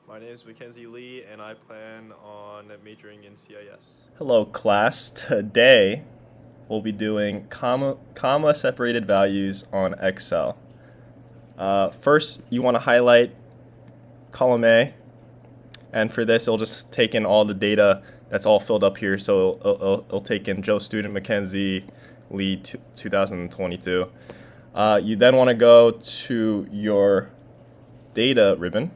My name is Mackenzie Lee, and I plan on majoring in CIS. Hello, class. Today we'll be doing comma separated values on Excel. First, you want to highlight column A, and for this, it'll just take in all the data that's all filled up here. So it'll take in Joe Student Mackenzie Lee 2022. You then want to go to your data ribbon.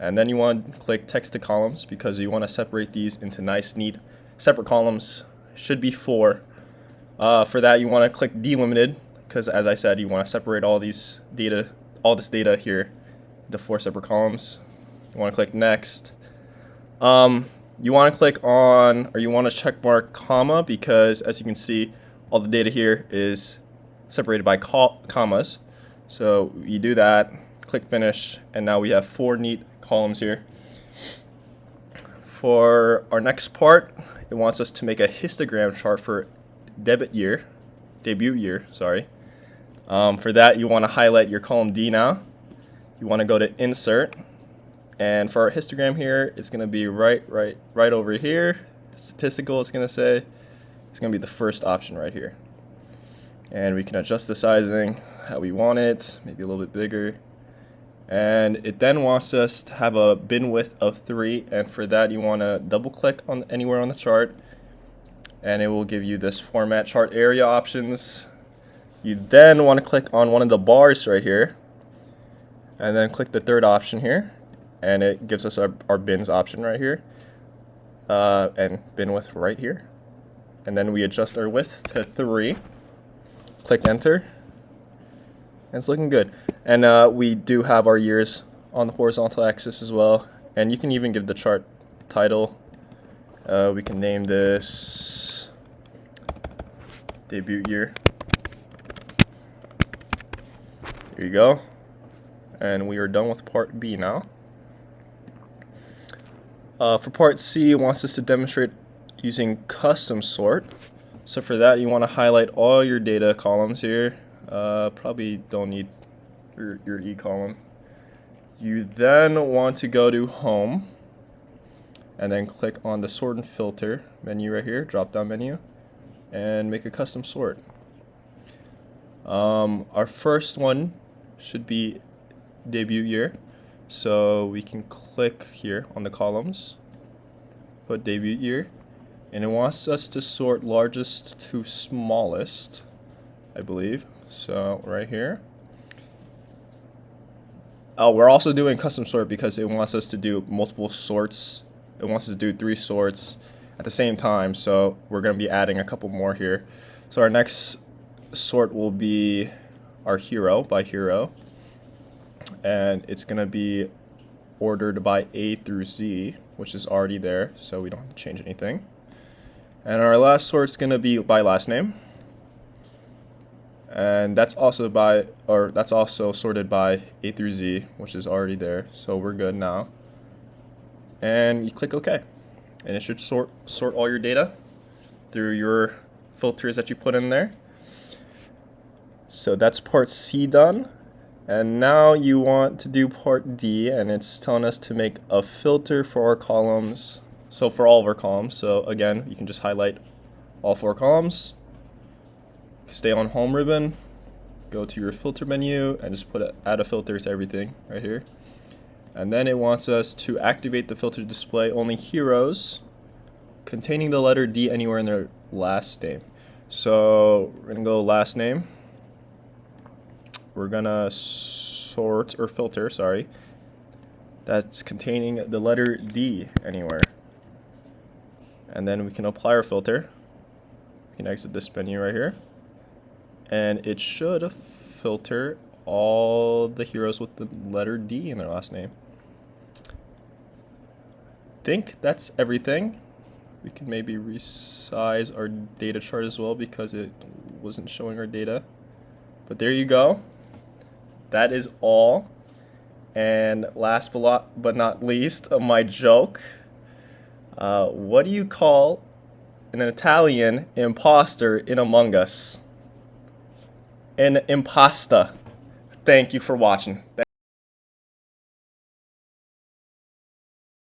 And then you want to click text to columns because you want to separate these into nice, neat, separate columns. Should be 4. For that, you want to click delimited because, as I said, you want to separate all this data here into 4 separate columns. You want to click next. You want to click on, or you want to check mark comma because, as you can see, all the data here is separated by commas. So you do that, click finish, and now we have 4 neat columns here. For our next part, it wants us to make a histogram chart for debut year. For that, you want to highlight your column D now. You want to go to insert, and for our histogram here, it's going to be right over here. Statistical, it's going to say. It's going to be the first option right here. And we can adjust the sizing how we want it, maybe a little bit bigger. And it then wants us to have a bin width of 3, and for that you want to double click on anywhere on the chart, and it will give you this format chart area options. You then want to click on one of the bars right here, and then click the third option here, and it gives us our bins option right here, and bin width right here. And then we adjust our width to 3, click enter. It's looking good. And we do have our years on the horizontal axis as well. And you can even give the chart title. We can name this debut year. Here you go. And we are done with part B now. For part C, it wants us to demonstrate using custom sort. So for that, you want to highlight all your data columns here. Probably don't need your E column. You then want to go to home and then click on the sort and filter menu right here, drop down menu, and make a custom sort. Our first one should be debut year, so we can click here on the columns, put debut year, and it wants us to sort largest to smallest, I believe. So right here. Oh, we're also doing custom sort because it wants us to do multiple sorts. It wants us to do 3 sorts at the same time. So we're going to be adding a couple more here. So our next sort will be our hero by hero. And it's going to be ordered by A through Z, which is already there. So we don't have to change anything. And our last sort is going to be by last name. And that's also sorted by A through Z, which is already there. So we're good now. And you click OK. And it should sort all your data through your filters that you put in there. So that's part C done. And now you want to do part D, and it's telling us to make a filter for our columns. So for all of our columns. So again, you can just highlight all 4 columns. Stay on home ribbon, go to your filter menu, and just add a filter to everything right here. And then it wants us to activate the filter to display only heroes containing the letter D anywhere in their last name. So we're gonna go last name. We're gonna filter, that's containing the letter D anywhere. And then we can apply our filter. We can exit this menu right here. And it should filter all the heroes with the letter D in their last name. I think that's everything. We can maybe resize our data chart as well because it wasn't showing our data. But there you go. That is all. And last but not least, my joke. What do you call an Italian imposter in Among Us? An impasta. Thank you for watching.